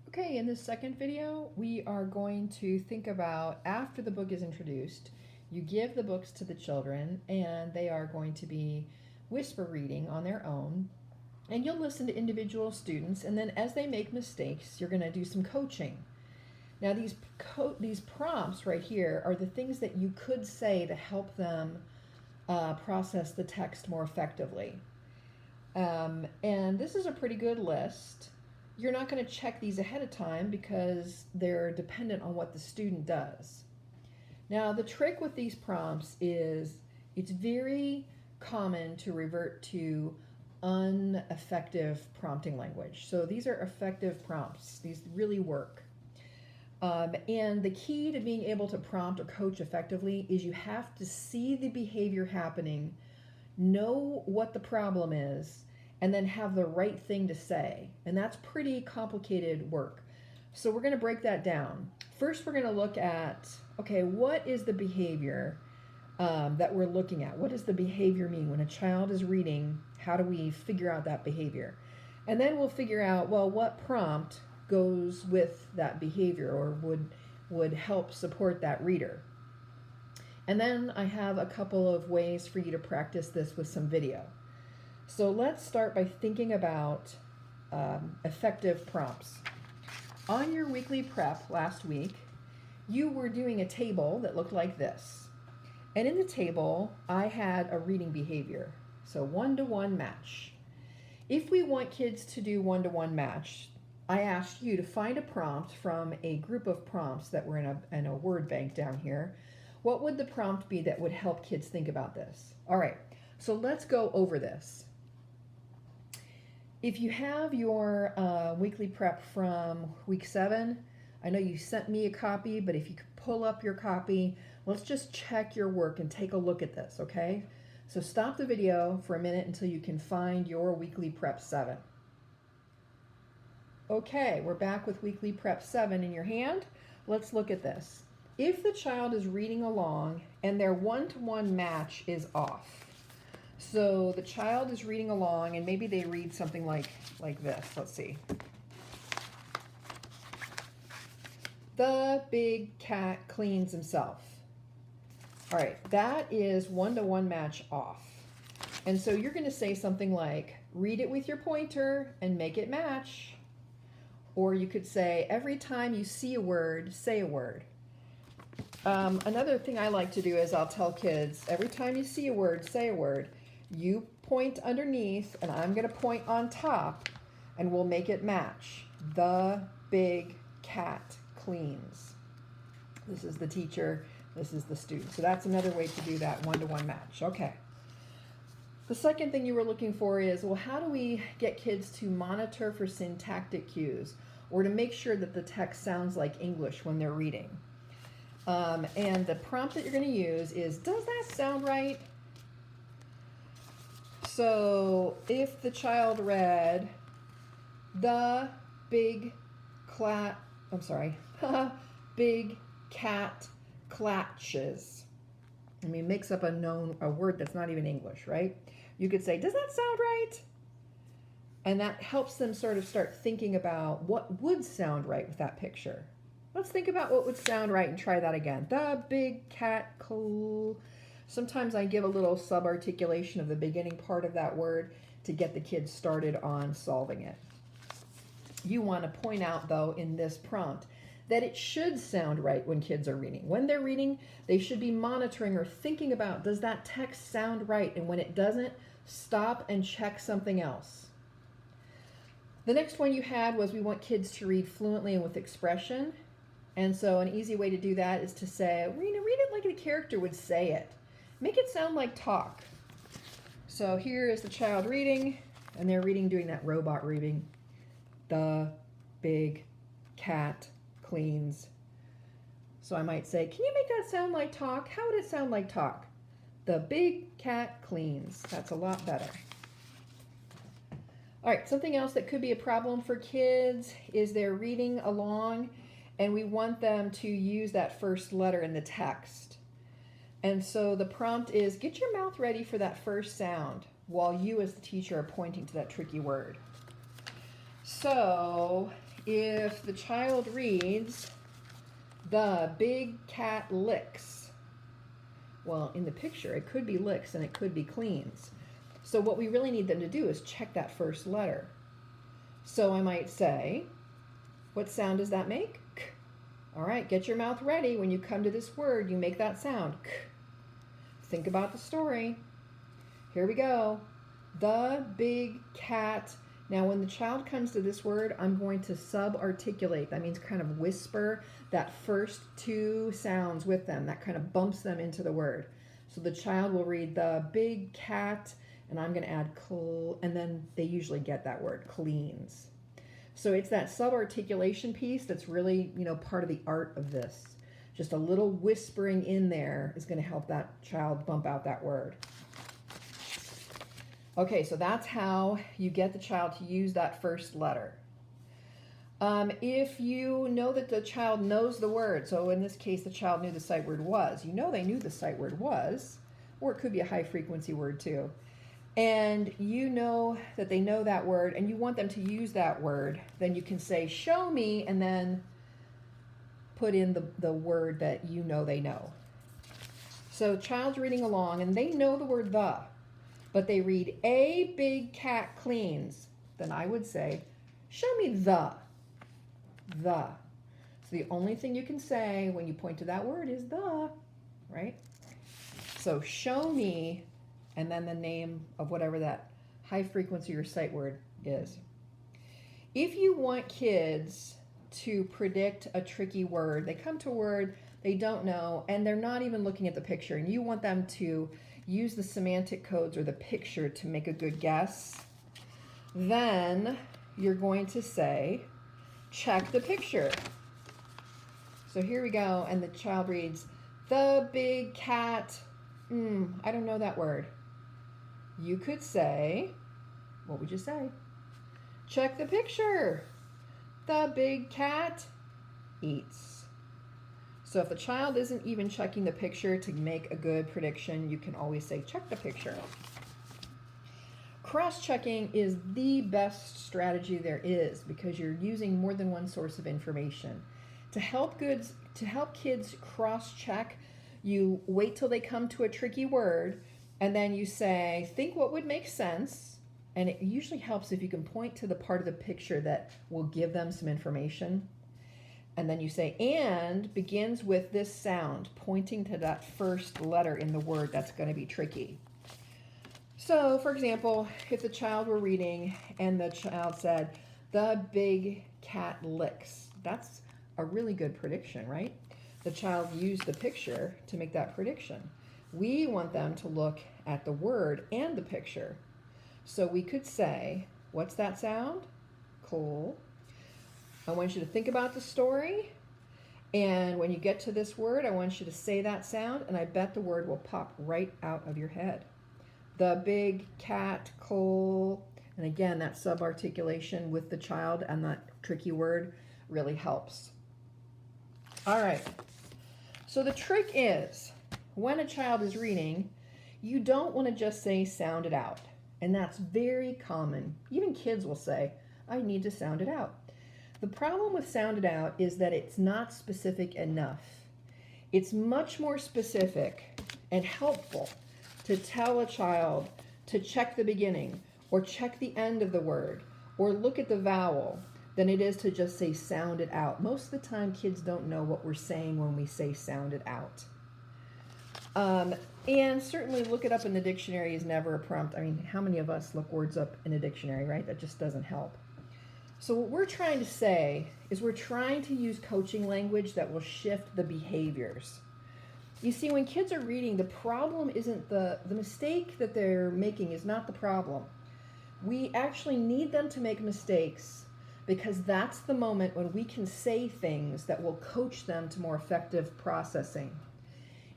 Okay, in this second video, we are going to think about after the book is introduced, you give the books to the children and they are going to be whisper reading on their own. And you'll listen to individual students, and then as they make mistakes, you're going to do some coaching. Now, these prompts right here are the things that you could say to help them process the text more effectively. And this is a pretty good list. You're not going to check these ahead of time because they're dependent on what the student does. Now, the trick with these prompts is it's very common to revert to ineffective prompting language. So these are effective prompts. These really work. And the key to being able to prompt or coach effectively is you have to see the behavior happening, know what the problem is, and then have the right thing to say. And that's pretty complicated work. So we're going to break that down. First, we're going to look at, okay, what is the behavior that we're looking at? What does the behavior mean? When a child is reading, how do we figure out that behavior? And then we'll figure out, well, what prompt goes with that behavior or would help support that reader. And then I have a couple of ways for you to practice this with some video. So let's start by thinking about effective prompts. On your weekly prep last week, you were doing a table that looked like this. And in the table, I had a reading behavior. So one-to-one match. If we want kids to do one-to-one match, I asked you to find a prompt from a group of prompts that were in a word bank down here. What would the prompt be that would help kids think about this? All right, so let's go over this. If you have your weekly prep from week 7, I know you sent me a copy, but if you could pull up your copy, let's just check your work and take a look at this, okay? So stop the video for a minute until you can find your weekly prep 7. Okay, we're back with weekly prep 7 in your hand. Let's look at this. If the child is reading along and their one-to-one match is off, so the child is reading along and maybe they read something like this. Let's see. The big cat cleans himself. All right, that is one-to-one match off. And so you're going to say something like, read it with your pointer and make it match. Or you could say, every time you see a word, say a word. Another thing I like to do is I'll tell kids, every time you see a word, say a word. You point underneath, and I'm going to point on top, and we'll make it match. The big cat cleans. This is the teacher, this is the student. So that's another way to do that one-to-one match. Okay. The second thing you were looking for is, well, how do we get kids to monitor for syntactic cues or to make sure that the text sounds like English when they're reading? And the prompt that you're going to use is, does that sound right? So if the child read, the big big cat clatches. I mean, makes up a word that's not even English, right? You could say, does that sound right? And that helps them sort of start thinking about what would sound right with that picture. Let's think about what would sound right and try that again. The big cat Sometimes I give a little sub-articulation of the beginning part of that word to get the kids started on solving it. You want to point out, though, in this prompt, that it should sound right when kids are reading. When they're reading, they should be monitoring or thinking about, does that text sound right? And when it doesn't, stop and check something else. The next one you had was we want kids to read fluently and with expression. And so an easy way to do that is to say, read it like a character would say it. Make it sound like talk. So here is the child reading, and they're reading, doing that robot reading. The big cat cleans. So I might say, can you make that sound like talk? How would it sound like talk? The big cat cleans. That's a lot better. All right, something else that could be a problem for kids is they're reading along and we want them to use that first letter in the text. And so the prompt is, get your mouth ready for that first sound while you as the teacher are pointing to that tricky word. So if the child reads, "The big cat licks," well, in the picture, it could be licks and it could be cleans. So what we really need them to do is check that first letter. So I might say, what sound does that make? K. All right, get your mouth ready. When you come to this word, you make that sound. K. Think about the story. Here we go. The big cat. Now, when the child comes to this word, I'm going to sub-articulate. That means kind of whisper that first two sounds with them. That kind of bumps them into the word. So the child will read the big cat, and I'm going to add and then they usually get that word, cleans. So it's that sub-articulation piece that's really, part of the art of this. Just a little whispering in there is going to help that child bump out that word. Okay, so that's how you get the child to use that first letter. If you know that the child knows the word, so in this case the child knew the sight word was, they knew the sight word was, or it could be a high frequency word too, and you know that they know that word and you want them to use that word, then you can say, "Show me," and then put in the word that they know. So child's reading along and they know the word "the," but they read "a big cat cleans," then I would say, "Show me the." So the only thing you can say when you point to that word is "the," right? So show me, and then the name of whatever that high frequency or sight word is. If you want kids to predict a tricky word, they come to a word they don't know, and they're not even looking at the picture, and you want them to use the semantic codes or the picture to make a good guess, then you're going to say, "Check the picture." So here we go, and the child reads, "The big cat," I don't know that word. You could say, what would you say? "Check the picture. The big cat eats." So if the child isn't even checking the picture to make a good prediction, you can always say, "Check the picture." Cross-checking is the best strategy there is because you're using more than one source of information. To help kids cross-check, you wait till they come to a tricky word, and then you say, "Think what would make sense." And it usually helps if you can point to the part of the picture that will give them some information. And then you say, "and begins with this sound," pointing to that first letter in the word that's going to be tricky. So, for example, if the child were reading and the child said, "The big cat licks," that's a really good prediction, right? The child used the picture to make that prediction. We want them to look at the word and the picture. So we could say, what's that sound? Cool. I want you to think about the story. And when you get to this word, I want you to say that sound, and I bet the word will pop right out of your head. The big cat, coal. And again, that sub-articulation with the child and that tricky word really helps. All right. So the trick is, when a child is reading, you don't want to just say "sound it out." And that's very common. Even kids will say, "I need to sound it out." The problem with "sound it out" is that it's not specific enough. It's much more specific and helpful to tell a child to check the beginning or check the end of the word or look at the vowel than it is to just say "sound it out." Most of the time kids don't know what we're saying when we say "sound it out." And certainly look it up in the dictionary is never a prompt. I mean, how many of us look words up in a dictionary, right? That just doesn't help. So what we're trying to say is we're trying to use coaching language that will shift the behaviors. You see, when kids are reading, the problem isn't the mistake that they're making is not the problem. We actually need them to make mistakes because that's the moment when we can say things that will coach them to more effective processing.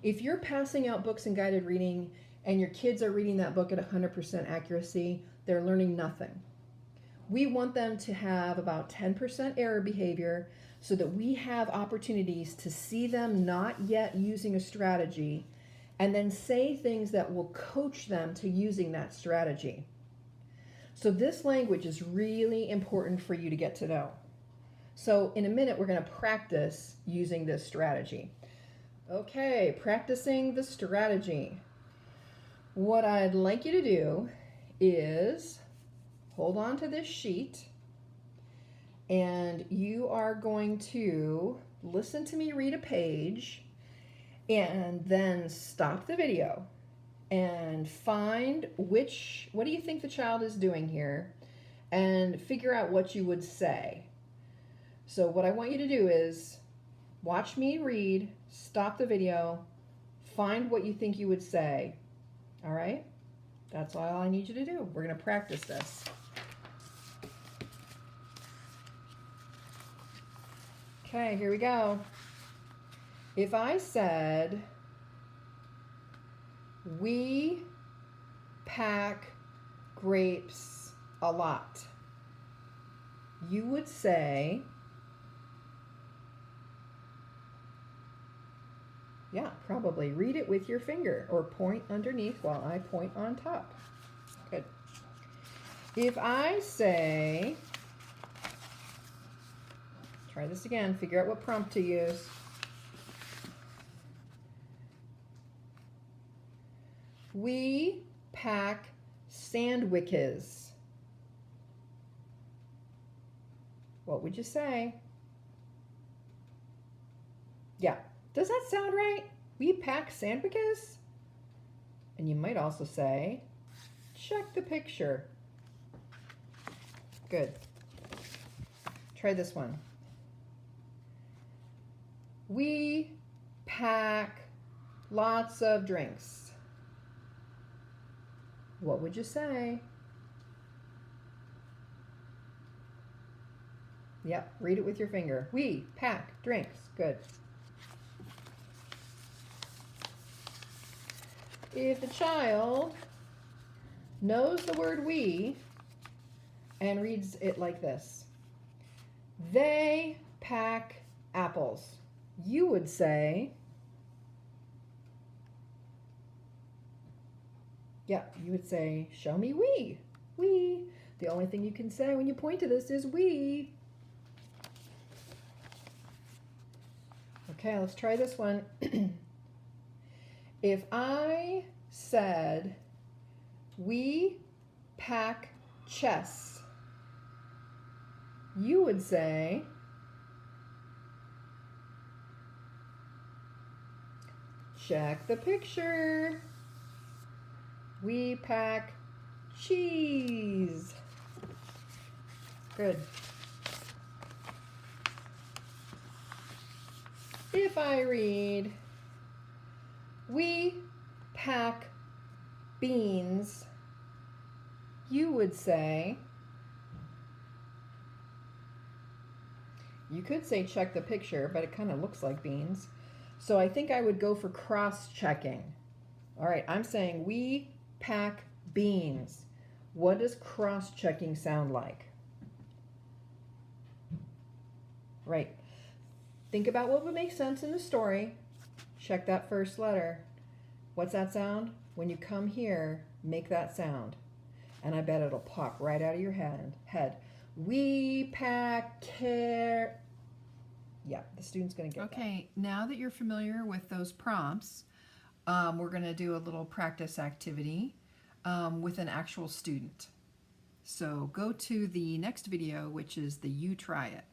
If you're passing out books and guided reading and your kids are reading that book at 100% accuracy, they're learning nothing. We want them to have about 10% error behavior so that we have opportunities to see them not yet using a strategy and then say things that will coach them to using that strategy. So this language is really important for you to get to know. So in a minute, we're going to practice using this strategy. Okay, practicing the strategy. What I'd like you to do is hold on to this sheet, and you are going to listen to me read a page and then stop the video and find what do you think the child is doing here, and figure out what you would say. So what I want you to do is watch me read, stop the video, find what you think you would say. All right? That's all I need you to do. We're going to practice this. Okay, here we go. If I said, we pack grapes a lot, you would say, yeah, probably read it with your finger or point underneath while I point on top. Good. If I say, try this again, figure out what prompt to use. We pack sandwiches. What would you say? Yeah. Does that sound right? We pack sandwiches? And you might also say, check the picture. Good. Try this one. We pack lots of drinks. What would you say? Yep, read it with your finger. We pack drinks. Good. If the child knows the word we and reads it like this, they pack apples, you would say, yeah, you would say, show me we. We. The only thing you can say when you point to this is we. Okay, let's try this one. If I said, we pack chess, you would say, check the picture. We pack cheese. Good. If I read, we pack beans, you would say, you could say check the picture, but it kind of looks like beans. So I think I would go for cross-checking. All right, I'm saying we pack beans. What does cross-checking sound like? Right. Think about what would make sense in the story. Check that first letter. What's that sound? When you come here, make that sound. And I bet it'll pop right out of your head. We pack care. Yeah, the student's going to get that. Okay, now that you're familiar with those prompts, we're going to do a little practice activity with an actual student. So go to the next video, which is the You Try It.